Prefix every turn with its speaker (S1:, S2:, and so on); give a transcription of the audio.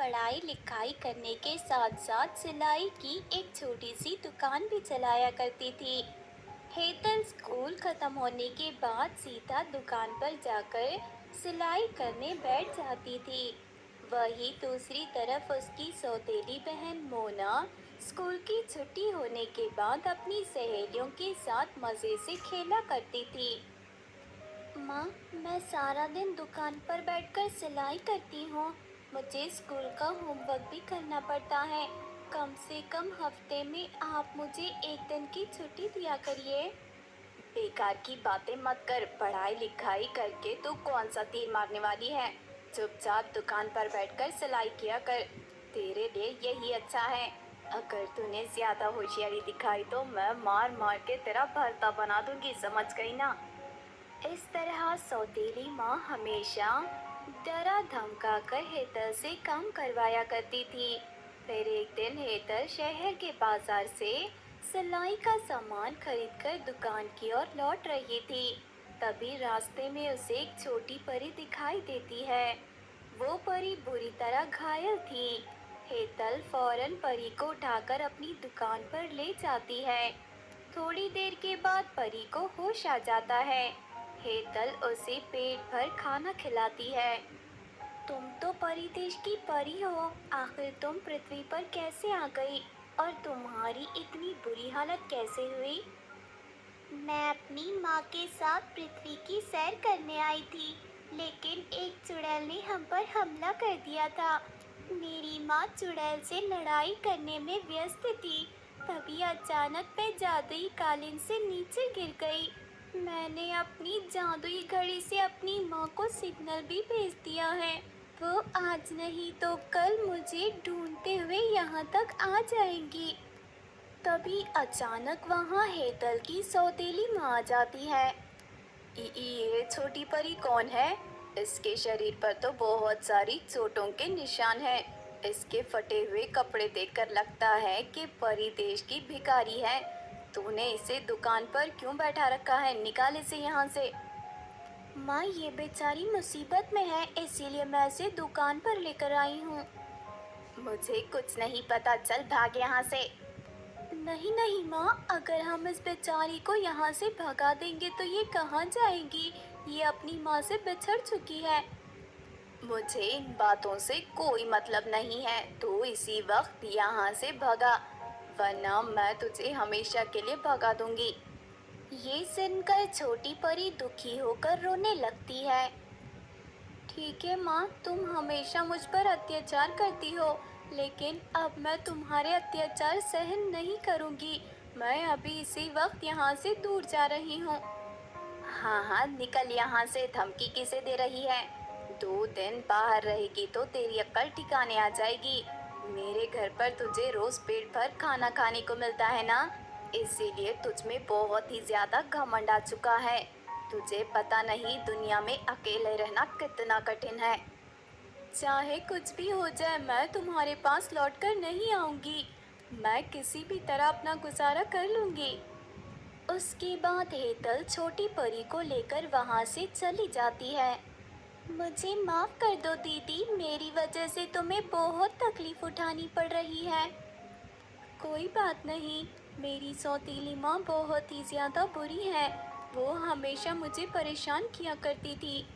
S1: पढ़ाई लिखाई करने के साथ साथ सिलाई की एक छोटी सी दुकान भी चलाया करती थी। हेतल स्कूल खत्म होने के बाद सीधा दुकान पर जाकर सिलाई करने बैठ जाती थी। वहीं दूसरी तरफ उसकी सौतेली बहन मोना स्कूल की छुट्टी होने के बाद अपनी सहेलियों के साथ मज़े से खेला करती थी। माँ, मैं सारा दिन दुकान पर बैठकर सिलाई करती हूँ। मुझे स्कूल का होमवर्क भी करना पड़ता है। कम से कम हफ्ते में आप मुझे एक दिन की छुट्टी दिया करिए। बेकार की बातें मत कर। पढ़ाई लिखाई करके तू कौन सा तीर मारने वाली है। चुपचाप दुकान पर बैठकर सिलाई किया कर। तेरे लिए यही अच्छा है। अगर तूने ज्यादा होशियारी दिखाई तो मैं मार मार के तेरा भरता बना दूंगी, समझ गई ना। इस तरह सौतेली माँ हमेशा डरा धमका कर हेतल से काम करवाया करती थी। फिर एक दिन हेतल शहर के बाजार से सिलाई का सामान खरीदकर दुकान की ओर लौट रही थी। तभी रास्ते में उसे एक छोटी परी दिखाई देती है। वो परी बुरी तरह घायल थी। हेतल फौरन परी को उठाकर अपनी दुकान पर ले जाती है। थोड़ी देर के बाद परी को होश आ जाता है। हेतल उसे पेट भर खाना खिलाती है। तुम तो परी देश की परी हो, आखिर तुम पृथ्वी पर कैसे आ गई और तुम्हारी इतनी बुरी हालत कैसे हुई? मैं अपनी माँ के साथ पृथ्वी की सैर करने आई थी, लेकिन एक चुड़ैल ने हम पर हमला कर दिया था। मेरी माँ चुड़ैल से लड़ाई करने में व्यस्त थी। तभी अचानक मैं जादुई कालीन से नीचे गिर गई। मैंने अपनी जादुई घड़ी से अपनी माँ को सिग्नल भी भेज दिया है। वो आज नहीं तो कल मुझे ढूंढते हुए यहाँ तक आ जाएंगी। तभी अचानक वहाँ हेतल की सौतेली माँ आ जाती है। ये छोटी परी कौन है? इसके शरीर पर तो बहुत सारी चोटों के निशान हैं। इसके फटे हुए कपड़े देखकर लगता है कि परी देश की भिखारी है। तूने इसे दुकान पर क्यों बैठा रखा है? निकाल इसे यहाँ से। माँ, ये बेचारी मुसीबत में है, इसीलिए मैं इसे दुकान पर लेकर आई हूँ। मुझे कुछ नहीं पता, चल भाग यहाँ से। नहीं नहीं माँ, अगर हम इस बेचारी को यहाँ से भगा देंगे तो ये कहाँ जाएगी? ये अपनी माँ से बिछड़ चुकी है। मुझे इन बातों से कोई मतलब नहीं है। तू इसी वक्त यहाँ से भगा, वरना मैं तुझे हमेशा के लिए भगा दूंगी। ये सुनकर छोटी परी दुखी होकर रोने लगती है। ठीक है माँ, तुम हमेशा मुझ पर अत्याचार करती हो, लेकिन अब मैं तुम्हारे अत्याचार सहन नहीं करूँगी। मैं अभी इसी वक्त यहाँ से दूर जा रही हूँ। हाँ हाँ, निकल यहाँ से। धमकी किसे दे रही है? 2 दिन बाहर रहेगी तो तेरी अक्ल ठिकाने आ जाएगी। मेरे घर पर तुझे रोज पेट भर खाना खाने को मिलता है ना, इसीलिए तुझ में बहुत ही ज्यादा घमंड आ चुका है। तुझे पता नहीं दुनिया में अकेले रहना कितना कठिन है। चाहे कुछ भी हो जाए, मैं तुम्हारे पास लौटकर नहीं आऊंगी। मैं किसी भी तरह अपना गुजारा कर लूंगी। उसके बाद हेतल छोटी परी को लेकर वहां से चली जाती है। मुझे माफ कर दो दीदी, मेरी वजह से तुम्हें बहुत तकलीफ उठानी पड़ रही है। कोई बात नहीं, मेरी सौतीली माँ बहुत ही ज्यादा बुरी है। वो हमेशा मुझे परेशान किया करती थी।